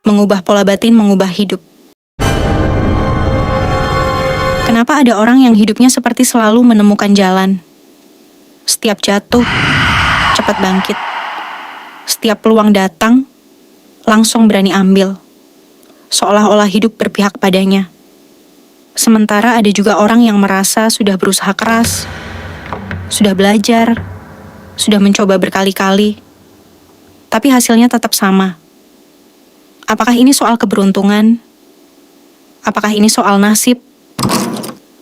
Mengubah pola batin, mengubah hidup. Kenapa ada orang yang hidupnya seperti selalu menemukan jalan? Setiap jatuh, cepat bangkit. Setiap peluang datang, langsung berani ambil. Seolah-olah hidup berpihak padanya. Sementara ada juga orang yang merasa sudah berusaha keras, sudah belajar, sudah mencoba berkali-kali, tapi hasilnya tetap sama. Apakah ini soal keberuntungan? Apakah ini soal nasib?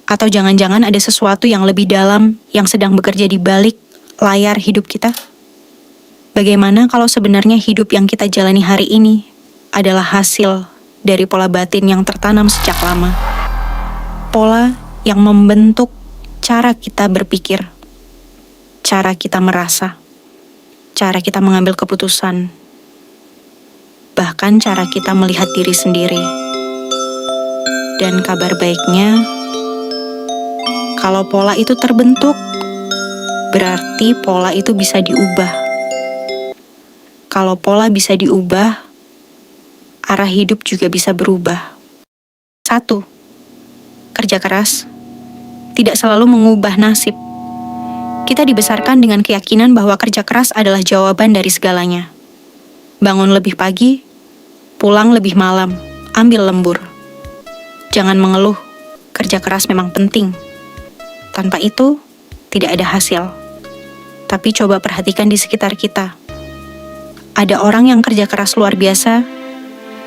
Atau jangan-jangan ada sesuatu yang lebih dalam yang sedang bekerja di balik layar hidup kita? Bagaimana kalau sebenarnya hidup yang kita jalani hari ini adalah hasil dari pola batin yang tertanam sejak lama? Pola yang membentuk cara kita berpikir, cara kita merasa, cara kita mengambil keputusan, bahkan cara kita melihat diri sendiri. Dan kabar baiknya, kalau pola itu terbentuk, berarti pola itu bisa diubah. Kalau pola bisa diubah, arah hidup juga bisa berubah. 1. Kerja keras tidak selalu mengubah nasib. Kita dibesarkan dengan keyakinan bahwa kerja keras adalah jawaban dari segalanya. Bangun lebih pagi, pulang lebih malam, ambil lembur. Jangan mengeluh, kerja keras memang penting. Tanpa itu, tidak ada hasil. Tapi coba perhatikan di sekitar kita. Ada orang yang kerja keras luar biasa,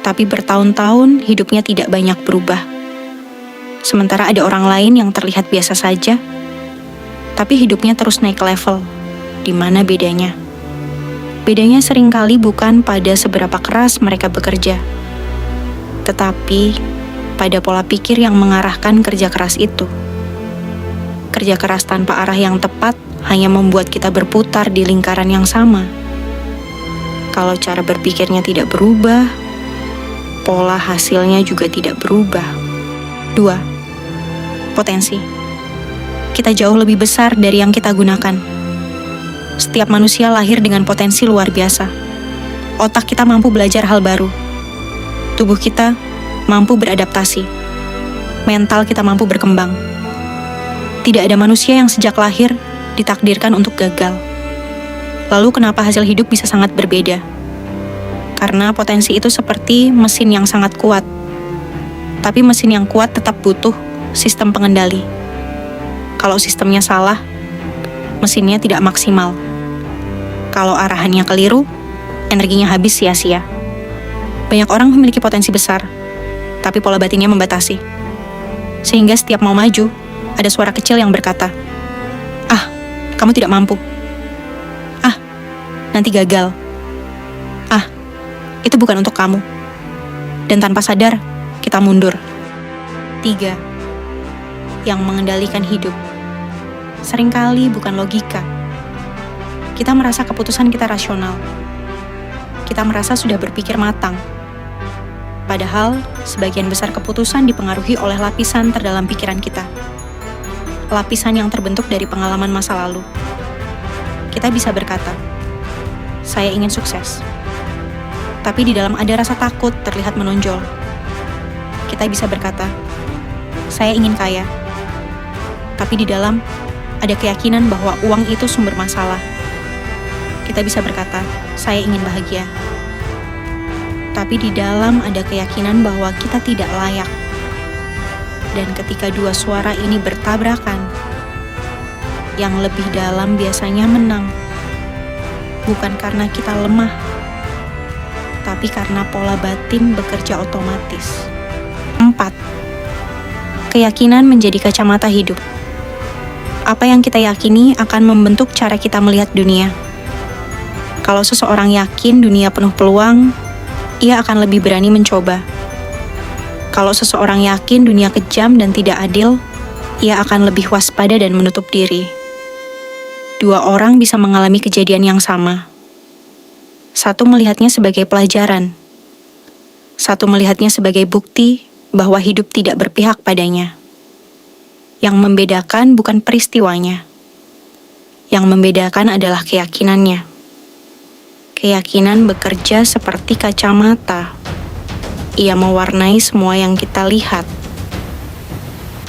tapi bertahun-tahun hidupnya tidak banyak berubah. Sementara ada orang lain yang terlihat biasa saja, tapi hidupnya terus naik level. Di mana bedanya? Bedanya seringkali bukan pada seberapa keras mereka bekerja, tetapi pada pola pikir yang mengarahkan kerja keras itu. Kerja keras tanpa arah yang tepat hanya membuat kita berputar di lingkaran yang sama. Kalau cara berpikirnya tidak berubah, pola hasilnya juga tidak berubah. 2. Potensi. Kita jauh lebih besar dari yang kita gunakan. Setiap manusia lahir dengan potensi luar biasa. Otak kita mampu belajar hal baru. Tubuh kita mampu beradaptasi. Mental kita mampu berkembang. Tidak ada manusia yang sejak lahir ditakdirkan untuk gagal. Lalu kenapa hasil hidup bisa sangat berbeda? Karena potensi itu seperti mesin yang sangat kuat. Tapi mesin yang kuat tetap butuh sistem pengendali. Kalau sistemnya salah, mesinnya tidak maksimal. Kalau arahannya keliru, energinya habis sia-sia. Banyak orang memiliki potensi besar, tapi pola batinnya membatasi. Sehingga setiap mau maju, ada suara kecil yang berkata, "Ah, kamu tidak mampu. Ah, nanti gagal. Ah, itu bukan untuk kamu." Dan tanpa sadar, kita mundur. 3. Yang mengendalikan hidup. Seringkali bukan logika. Kita merasa keputusan kita rasional. Kita merasa sudah berpikir matang. Padahal, sebagian besar keputusan dipengaruhi oleh lapisan terdalam pikiran kita. Lapisan yang terbentuk dari pengalaman masa lalu. Kita bisa berkata, "Saya ingin sukses." Tapi di dalam ada rasa takut terlihat menonjol. Kita bisa berkata, "Saya ingin kaya." Tapi di dalam ada keyakinan bahwa uang itu sumber masalah. Kita bisa berkata, "Saya ingin bahagia." Tapi di dalam ada keyakinan bahwa kita tidak layak. Dan ketika dua suara ini bertabrakan, yang lebih dalam biasanya menang. Bukan karena kita lemah, tapi karena pola batin bekerja otomatis. 4. Keyakinan menjadi kacamata hidup. Apa yang kita yakini akan membentuk cara kita melihat dunia. Kalau seseorang yakin dunia penuh peluang, ia akan lebih berani mencoba. Kalau seseorang yakin dunia kejam dan tidak adil, ia akan lebih waspada dan menutup diri. Dua orang bisa mengalami kejadian yang sama. Satu melihatnya sebagai pelajaran. Satu melihatnya sebagai bukti bahwa hidup tidak berpihak padanya. Yang membedakan bukan peristiwanya. Yang membedakan adalah keyakinannya. Keyakinan bekerja seperti kacamata. Ia mewarnai semua yang kita lihat.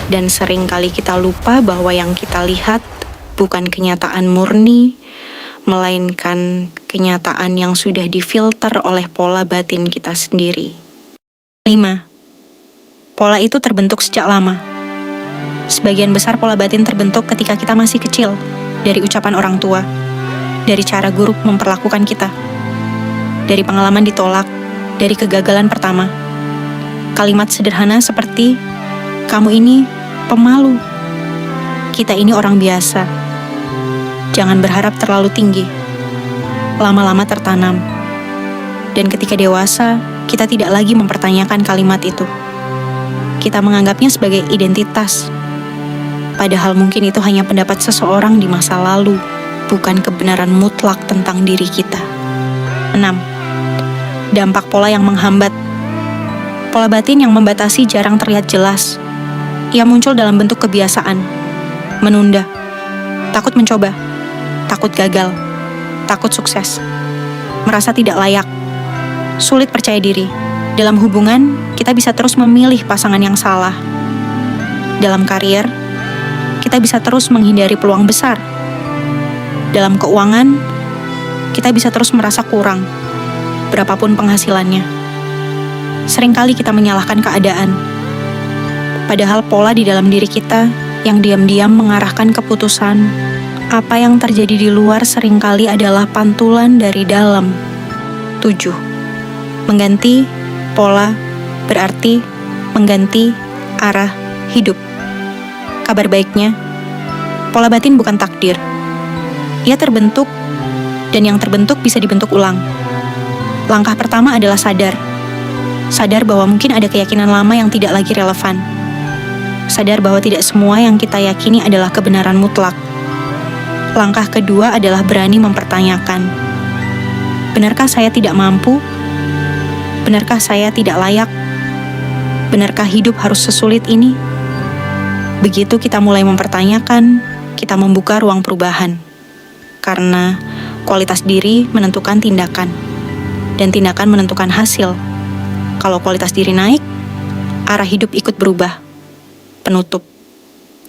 Dan seringkali kita lupa bahwa yang kita lihat bukan kenyataan murni, melainkan kenyataan yang sudah difilter oleh pola batin kita sendiri. 5. Pola itu terbentuk sejak lama. Sebagian besar pola batin terbentuk ketika kita masih kecil, dari ucapan orang tua, dari cara guru memperlakukan kita, dari pengalaman ditolak, dari kegagalan pertama. Kalimat sederhana seperti, "Kamu ini pemalu. Kita ini orang biasa." Jangan berharap terlalu tinggi. Lama-lama tertanam. Dan ketika dewasa, kita tidak lagi mempertanyakan kalimat itu. Kita menganggapnya sebagai identitas. Padahal mungkin itu hanya pendapat seseorang di masa lalu, bukan kebenaran mutlak tentang diri kita. 6. Dampak pola yang menghambat. Pola batin yang membatasi jarang terlihat jelas. Ia muncul dalam bentuk kebiasaan, menunda, takut mencoba, takut gagal, takut sukses, merasa tidak layak, sulit percaya diri. Dalam hubungan, kita bisa terus memilih pasangan yang salah. Dalam karier, kita bisa terus menghindari peluang besar. Dalam keuangan, kita bisa terus merasa kurang, berapapun penghasilannya. Seringkali kita menyalahkan keadaan, padahal pola di dalam diri kita yang diam-diam mengarahkan keputusan. Apa yang terjadi di luar seringkali adalah pantulan dari dalam. 7. Mengganti pola berarti mengganti arah hidup. Kabar baiknya, pola batin bukan takdir. Ia terbentuk, dan yang terbentuk bisa dibentuk ulang. Langkah pertama adalah sadar. Sadar bahwa mungkin ada keyakinan lama yang tidak lagi relevan. Sadar bahwa tidak semua yang kita yakini adalah kebenaran mutlak. Langkah kedua adalah berani mempertanyakan. Benarkah saya tidak mampu? Benarkah saya tidak layak? Benarkah hidup harus sesulit ini? Begitu kita mulai mempertanyakan, kita membuka ruang perubahan. Karena kualitas diri menentukan tindakan, dan tindakan menentukan hasil. Kalau kualitas diri naik, arah hidup ikut berubah. Penutup.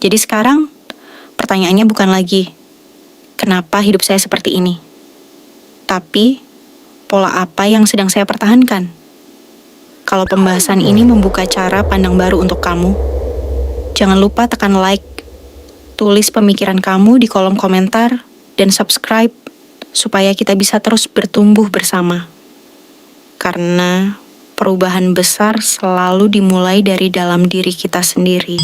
Jadi sekarang, pertanyaannya bukan lagi, kenapa hidup saya seperti ini? Tapi, pola apa yang sedang saya pertahankan? Kalau pembahasan ini membuka cara pandang baru untuk kamu, jangan lupa tekan like, tulis pemikiran kamu di kolom komentar, dan subscribe supaya kita bisa terus bertumbuh bersama. Karena perubahan besar selalu dimulai dari dalam diri kita sendiri.